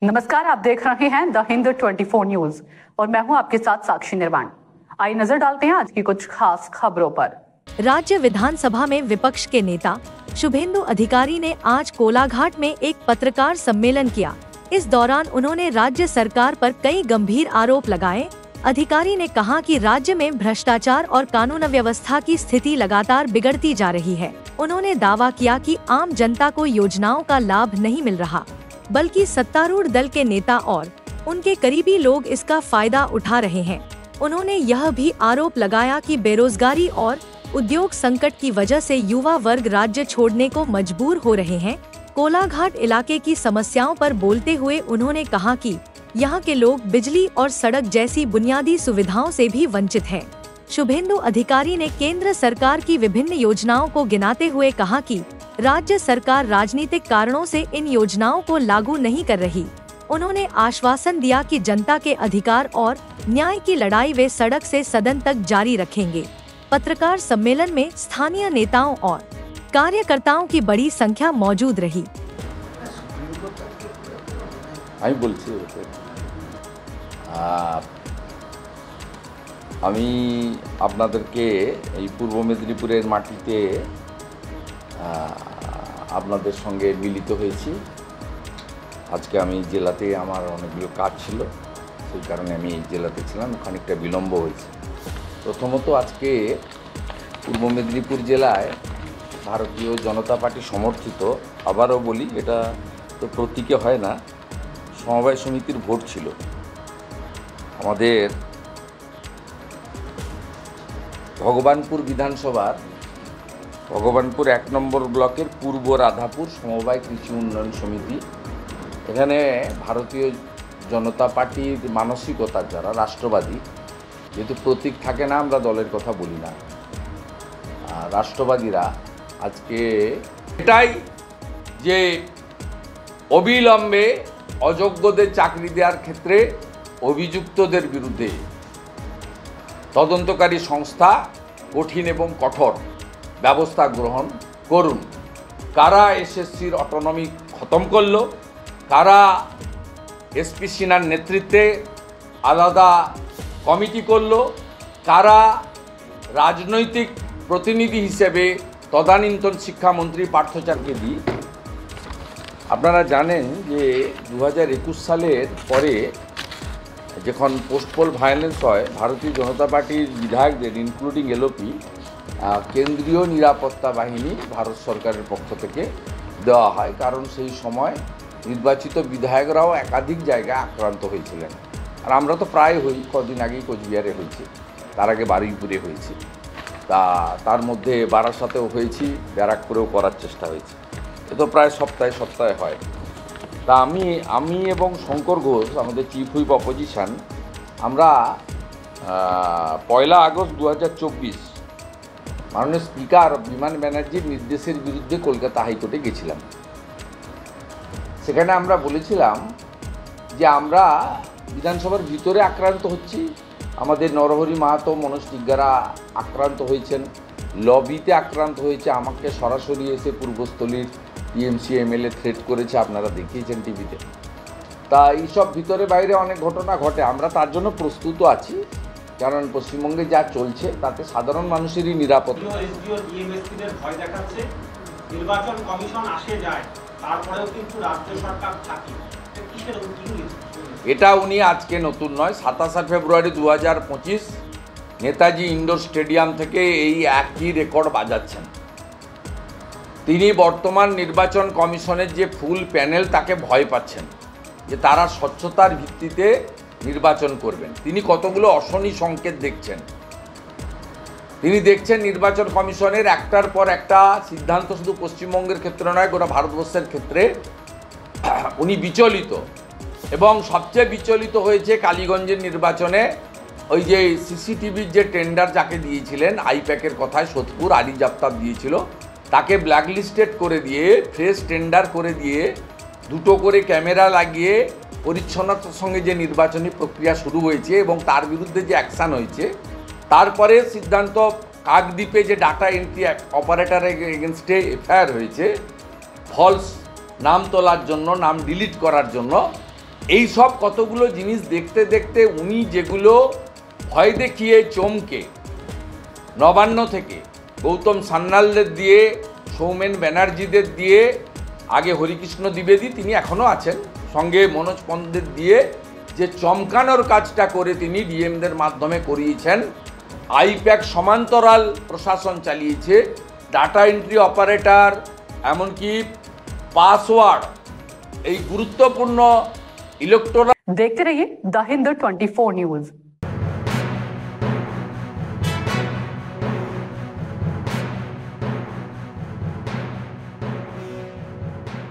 नमस्कार, आप देख रहे हैं द हिंद 24 न्यूज और मैं हूं आपके साथ साक्षी निर्वाण। आइए नजर डालते हैं आज की कुछ खास खबरों पर। राज्य विधानसभा में विपक्ष के नेता शुभेंदु अधिकारी ने आज कोलाघाट में एक पत्रकार सम्मेलन किया। इस दौरान उन्होंने राज्य सरकार पर कई गंभीर आरोप लगाए। अधिकारी ने कहा कि राज्य में भ्रष्टाचार और कानून व्यवस्था की स्थिति लगातार बिगड़ती जा रही है। उन्होंने दावा किया कि आम जनता को योजनाओं का लाभ नहीं मिल रहा, बल्कि सत्तारूढ़ दल के नेता और उनके करीबी लोग इसका फायदा उठा रहे हैं। उन्होंने यह भी आरोप लगाया कि बेरोजगारी और उद्योग संकट की वजह से युवा वर्ग राज्य छोड़ने को मजबूर हो रहे हैं। कोलाघाट इलाके की समस्याओं पर बोलते हुए उन्होंने कहा कि यहाँ के लोग बिजली और सड़क जैसी बुनियादी सुविधाओं से भी वंचित हैं। शुभेंदु अधिकारी ने केंद्र सरकार की विभिन्न योजनाओं को गिनाते हुए कहा कि राज्य सरकार राजनीतिक कारणों से इन योजनाओं को लागू नहीं कर रही। उन्होंने आश्वासन दिया कि जनता के अधिकार और न्याय की लड़ाई वे सड़क से सदन तक जारी रखेंगे। पत्रकार सम्मेलन में स्थानीय नेताओं और कार्यकर्ताओं की बड़ी संख्या मौजूद रही। আমি আপনাদেরকে এই পূর্ব মেদিনীপুরের মাটিতে আপনাদের সঙ্গে মিলিত হয়েছি। আজকে আমি জেলাতে আমার অনেকগুলো কাজ ছিল, সেই কারণে আমি জেলাতে ছিলাম, খানিকটা বিলম্ব হয়েছে। প্রথমত আজকে পূর্ব মেদিনীপুর জেলায় ভারতীয় জনতা পার্টি সমর্থিত, আবারও বলি এটা তো প্রতীকে হয় না, সমবায় সমিতির ভোট ছিল। আমাদের ভগবানপুর বিধানসভার ভগবানপুর 1 নম্বর ব্লকের পূর্ব রাধাপুর সমবায় কৃষি উন্নয়ন সমিতি, এখানে ভারতীয় জনতা পার্টির মানসিকতা যারা রাষ্ট্রবাদী, যেহেতু প্রতীক থাকে না আমরা দলের কথা বলি না, রাষ্ট্রবাদীরা আজকে এটাই যে অবিলম্বে অযোগ্যদের চাকরি দেওয়ার ক্ষেত্রে অভিযুক্তদের বিরুদ্ধে তদন্তকারী সংস্থা কঠিন এবং কঠোর ব্যবস্থা গ্রহণ করুন। কারা এসএসসির অটোনমি খতম করলো, কারা এসপি সিনহার নেতৃত্বে আলাদা কমিটি করলো, কারা রাজনৈতিক প্রতিনিধি হিসেবে তদানীন্তন শিক্ষামন্ত্রী পার্থচারকে দিয়ে। আপনারা জানেন যে 2021 সালের পরে যখন পোস্টপোল ভায়োলেন্স হয়, ভারতীয় জনতা পার্টির বিধায়কদের ইনক্লুডিং এলওপি কেন্দ্রীয় নিরাপত্তা বাহিনী ভারত সরকারের পক্ষ থেকে দেওয়া হয়, কারণ সেই সময় নির্বাচিত বিধায়করাও একাধিক জায়গায় আক্রান্ত হয়েছিলেন। আর আমরা তো প্রায় হই, কদিন আগেই কোচবিহারে হয়েছে, তার আগে বারুইপুরে হয়েছে, তার মধ্যে বারাসাতেও হয়েছি, ব্যারাকপুরেও করার চেষ্টা হয়েছে। এ তো প্রায় সপ্তাহে সপ্তাহে হয়। তা আমি এবং শঙ্কর ঘোষ, আমাদের চিফ হুইপ অপোজিশন, আমরা 1 আগস্ট 2024 মাননীয় স্পিকার বিমান ব্যানার্জির নির্দেশের বিরুদ্ধে কলকাতা হাইকোর্টে গেছিলাম। সেখানে আমরা বলেছিলাম যে আমরা বিধানসভার ভিতরে আক্রান্ত হচ্ছি, আমাদের নরহরি মাহাতো, মনোজ টিগ্গারা আক্রান্ত হয়েছেন, লবিতে আক্রান্ত হয়েছে, আমাকে সরাসরি এসে পূর্বস্থলীর টিএমসি এমএলএ থ্রেট করেছে, আপনারা দেখিয়েছেন টিভিতে। তা এইসব ভিতরে বাইরে অনেক ঘটনা ঘটে, আমরা তার জন্য প্রস্তুত আছি, কারণ পশ্চিমবঙ্গে যা চলছে তাতে সাধারণ মানুষেরই নিরাপত্তা। নির্বাচন কমিশন আসে যায়, তারপরেও কিন্তু রাজ্য সরকার থাকে, এটা উনি আজকে নতুন নয়, 27 ফেব্রুয়ারি 2025 নেতাজি ইন্ডোর স্টেডিয়াম থেকে এই একই রেকর্ড বাজাচ্ছেন। তিনি বর্তমান নির্বাচন কমিশনের যে ফুল প্যানেল তাকে ভয় পাচ্ছেন যে তারা স্বচ্ছতার ভিত্তিতে নির্বাচন করবেন। তিনি কতগুলো অশনি সংকেত দেখছেন। তিনি দেখছেন নির্বাচন কমিশনের একটার পর একটা সিদ্ধান্ত শুধু পশ্চিমবঙ্গের ক্ষেত্রে নয়, গোটা ভারতবর্ষের ক্ষেত্রে উনি বিচলিত। এবং সবচেয়ে বিচলিত হয়েছে কালীগঞ্জের নির্বাচনে, ওই যে সিসিটিভির যে টেন্ডার যাকে দিয়েছিলেন, আইপ্যাকের কথায় সোদপুর আলী জাফতাব দিয়েছিল, তাকে ব্ল্যাকলিস্টেড করে দিয়ে ফ্রেশ টেন্ডার করে দিয়ে 2টো করে ক্যামেরা লাগিয়ে পরিচ্ছন্নতার সঙ্গে যে নির্বাচনী প্রক্রিয়া শুরু হয়েছে এবং তার বিরুদ্ধে যে অ্যাকশান হয়েছে, তারপরে সিদ্ধান্ত কাকদ্বীপে যে ডাটা এন্ট্রি অপারেটরের এগেনস্টে এফআইআর হয়েছে, ফলস নাম তোলার জন্য, নাম ডিলিট করার জন্য, এই সব কতগুলো জিনিস দেখতে দেখতে উনি যেগুলো ভয় দেখিয়ে চমকে নবান্ন থেকে গৌতম সান্যালদের দিয়ে, সৌমেন ব্যানার্জিদের দিয়ে, আগে হরিকৃষ্ণ দ্বিবেদী তিনি এখনও আছেন, সঙ্গে মনোজ পন্দের দিয়ে যে চমকানোর কাজটা করে তিনি ডিএমদের মাধ্যমে করিয়েছেন। আইপ্যাক সমান্তরাল প্রশাসন চালিয়েছে, ডাটা এন্ট্রি অপারেটর, এমনকি পাসওয়ার্ড, এই গুরুত্বপূর্ণ ইলেকট্রাল। देखते रहिए द हिंद 24 न्यूज।